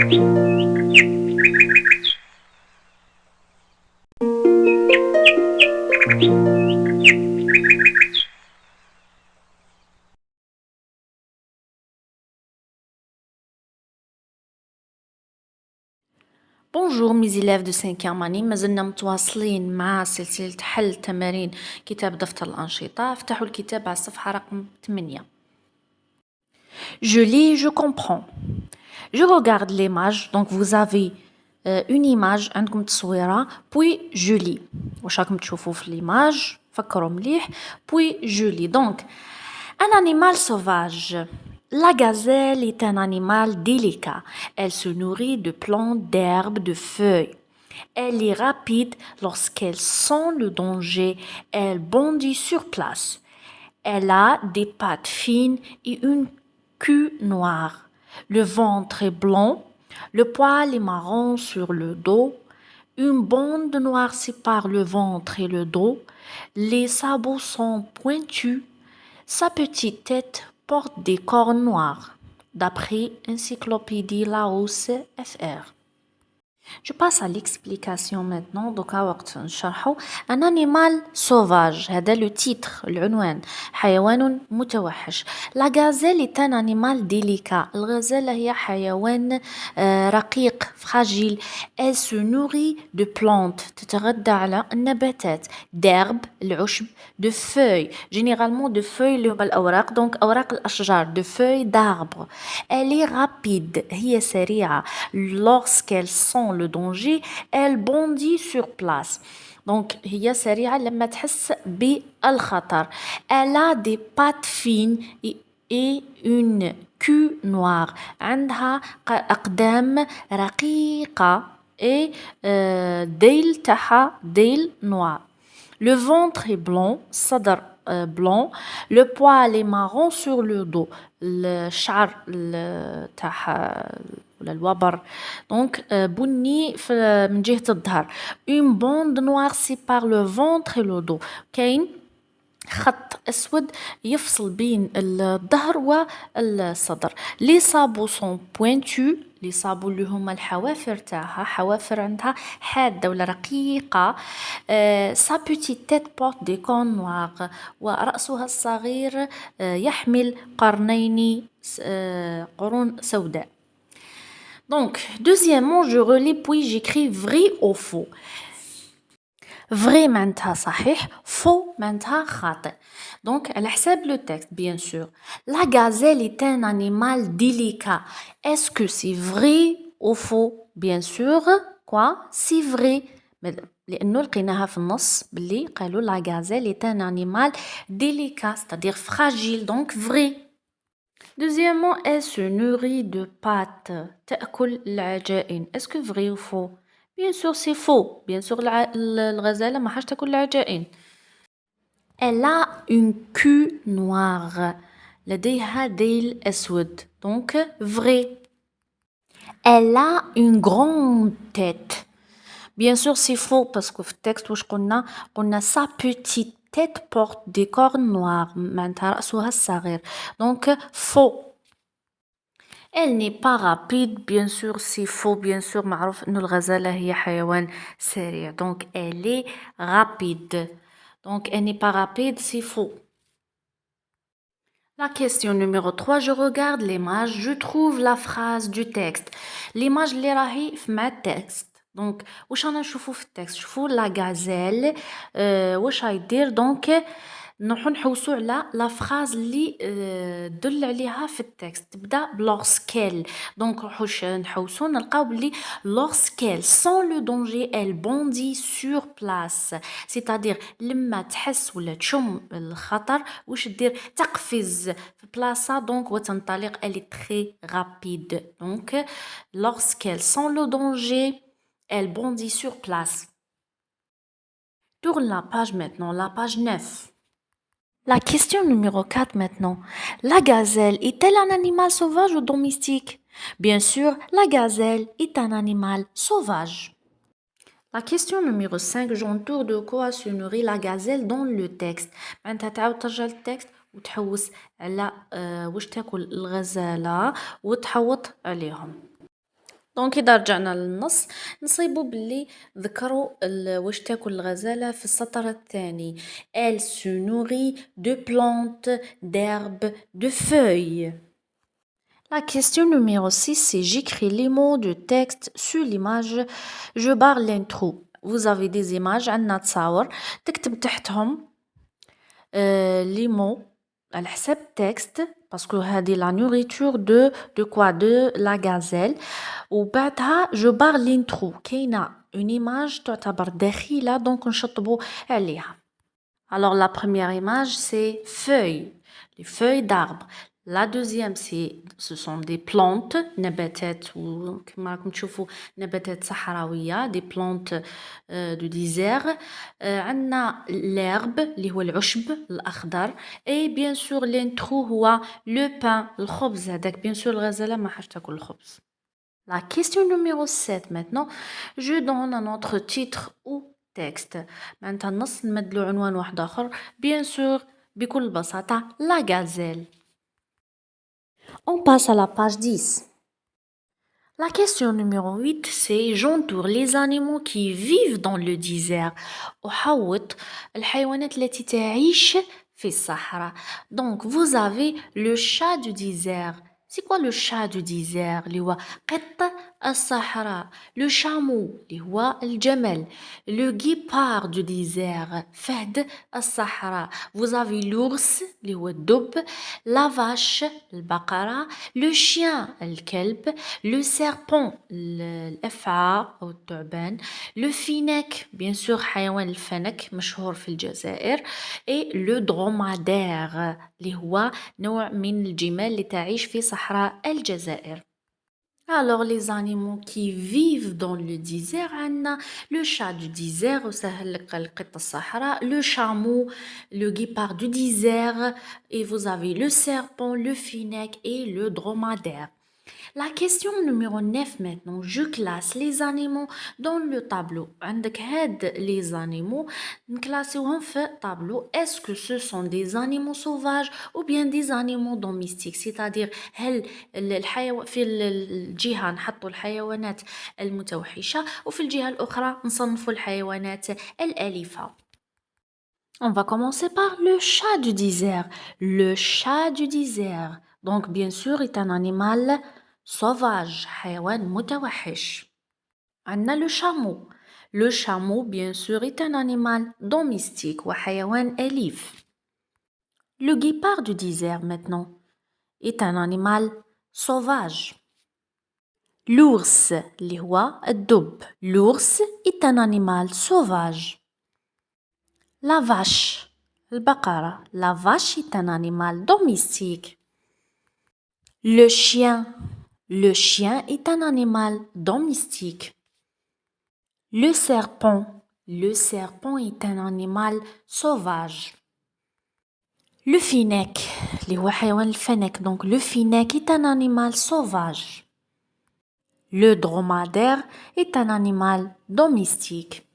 Bonjour mes élèves de 5e année مازلنا متواصلين مع سلسلة حل تمارين كتاب دفتر الأنشطة افتحوا الكتاب على الصفحة رقم 8 Je lis, je comprends. Je regarde l'image, donc vous avez une image عندكم تصويرة puis je lis واش راكم تشوفوا في l'image فكروا مليح puis je lis donc un animal sauvage. La gazelle est un animal délicat. Elle se nourrit de plantes, d'herbes, de feuilles. Elle est rapide lorsqu'elle sent le danger. Elle bondit sur place. Elle a des pattes fines et une queue noire. Le ventre est blanc. Le poil est marron sur le dos. Une bande noire sépare le ventre et le dos. Les sabots sont pointus. Sa petite tête porte des cornes noires, d'après Encyclopédie Larousse FR. Je passe à l'explication maintenant. دوكا وقت نشرحو un animal sauvage. هذا le titre العنوان حيوان متوحش. La gazelle est un animal délicat. الغزالة هي حيوان رقيق fragile. Elle se nourrit de plantes تتغذى على النباتات d'herbes العشب de feuilles généralement de feuilles اللي هما الأوراق donc أوراق الأشجار de feuilles d'arbres. Elle est rapide هي سريعة. Lorsqu'elle sent le danger, elle bondit sur place. Donc هي سريعة لما تحس بالخطر. Elle a des pattes fines et une queue noire. عندها أقدام رقيقة et ديل تاعها ديل noir. Le ventre est blanc, صدر blanc. Le poil est marron sur le dos. الشعر تاعها ولا الوبر دونك بني من جهة الظهر. Une bande noire sépare le ventre et le dos. كاين خط أسود يفصل بين الظهر والصدر. Les sabots sont pointus. les sabots اللي هما الحوافر تاعها حوافر عندها حادة ولا رقيقة. Sa petite tête porte des cornes noires. ورأسها الصغير يحمل قرنين قرون سوداء. Donc, deuxièmement, je relis puis j'écris vrai ou faux. Vrai معناتها صحيح, faux معناتها خاطئ. Donc, على حساب le texte, bien sûr. La gazelle est un animal délicat. Est-ce que c'est vrai ou faux? Bien sûr, quoi? C'est vrai. لأنه لقيناها في النص باللي قالوا la gazelle est un animal délicat, c'est-à-dire fragile, donc vrai. Deuxièmement, elle se nourrit de pâtes. تأكل العجائن. Est-ce que vrai ou faux? Bien sûr, c'est faux. Bien sûr, الغزالة ما حاش تاكل العجائن. Elle a une queue noire. لديها ديل أسود. Donc, vrai. Elle a une grande tête. Bien sûr, c'est faux parce que في التكست واش قلنا sa petite tête porte des cornes noires. معناتها رأسها الصغير. Donc, faux. Elle n'est pas rapide, bien sûr, c'est faux, bien sûr, معروف إنه الغزالة هي حيوان سريع. Donc, elle est rapide. Donc, elle n'est pas rapide, c'est faux. La question numéro 3, je regarde l'image, je trouve la phrase du texte. L'image اللي راهي مع التكست. Donc, واش رانا نشوفو في التكست؟ نشوفو لا غازيل واش رايدير دونك نروحو نحوسو على لا فراز اللي دل عليها في التكست تبدا بلورسكيل دونك نروحو نحوسو نلقاو بلي لورسكيل سون لو دونجي elle bondit sur place c'est-à-dire لما تحس ولا تشم الخطر واش دير تقفز في بلاصه دونك وتنطلق elle est très rapide donc lorsqu'elle sent le danger elle bondit sur place. Tourne la page maintenant, la page 9. La question numéro 4 maintenant. La gazelle est-elle un animal sauvage ou domestique? Bien sûr, la gazelle est un animal sauvage. La question numéro 5. J'entoure de quoi se nourrit la gazelle dans le texte. معناتها تعاود ترجع للتكست وتحوس على واش تاكل الغزالة وتحوط عليهم. دونك إذا رجعنا للنص نصيبو بلي ذكروا واش تاكل الغزالة في السطر الثاني. Elle se nourrit de plantes, d'herbes, de feuilles. La question numéro 6, c'est j'écris les mots de texte sur l'image. Je barre l'intro. Vous avez des images, عندنا تصاور تكتب تحتهم les mots على حساب texte parce que هذه la nourriture de quoi de la gazelle وبعدها je barre l'intro كاينة une image تعتبر دخيلة donc نشطبوا عليها. Alors la première image c'est feuilles, les feuilles d'arbres. La deuxième ce sont des plantes نباتات كما راكم تشوفوا نباتات صحراوية des plantes de désert. عندنا l'herbe اللي هو العشب الأخضر et bien sûr l'intro هو le pain الخبز هذاك bien sûr الغزالة ما حاش تاكل الخبز. La question numéro 7 maintenant, je donne un autre titre ou texte. معناتها النص نمدلو عنوان واحد آخر bien sûr بكل بساطة la gazelle. On passe à la page 10. La question numéro 8 c'est j'entoure les animaux qui vivent dans le désert. أحوط الحيوانات التي تعيش في الصحراء. Donc vous avez le chat du désert. C'est quoi le chat du désert اللي هو قط الصحراء. Le chameau اللي هو الجمل. Le guépard du désert فهد الصحراء. Vous avez l'ours اللي هو الدب. La vache البقرة. Le chien الكلب. Le serpent الأفعى أو الثعبان. Le فينك bien sûr حيوان الفنك مشهور في الجزائر. Et le dromadaire اللي هو نوع من الجمال اللي تعيش في صحراء الجزائر. Alors les animaux qui vivent dans le désert عندنا le chat du désert وسهل لك القط الصحراء, le chameau, le guépard du désert et vous avez le serpent, le fennec et le dromadaire. La question numéro 9 maintenant, je classe les animaux dans le tableau. عندك هاد les animaux نكلاسيوهم في tableau. Est-ce que ce sont des animaux sauvages ou bien des animaux domestiques? C'est-à-dire هل في الجهة نحطوا الحيوانات المتوحشة وفي الجهة الأخرى نصنفوا الحيوانات الأليفة. On va commencer par le chat du désert. Le chat du désert. Donc bien sûr est un animal sauvage, حيوان متوحش. عندنا le chameau. Le chameau, bien sûr, est un animal domestique وحيوان أليف. Le guépard du désert, maintenant, est un animal sauvage. L'ours, اللي هو الدب. L'ours est un animal sauvage. La vache, البقرة. La vache est un animal domestique. Le chien. Le chien est un animal domestique. Le serpent est un animal sauvage. Le fennec, اللي هو حيوان الفنك. Donc le fennec est un animal sauvage. Le dromadaire est un animal domestique.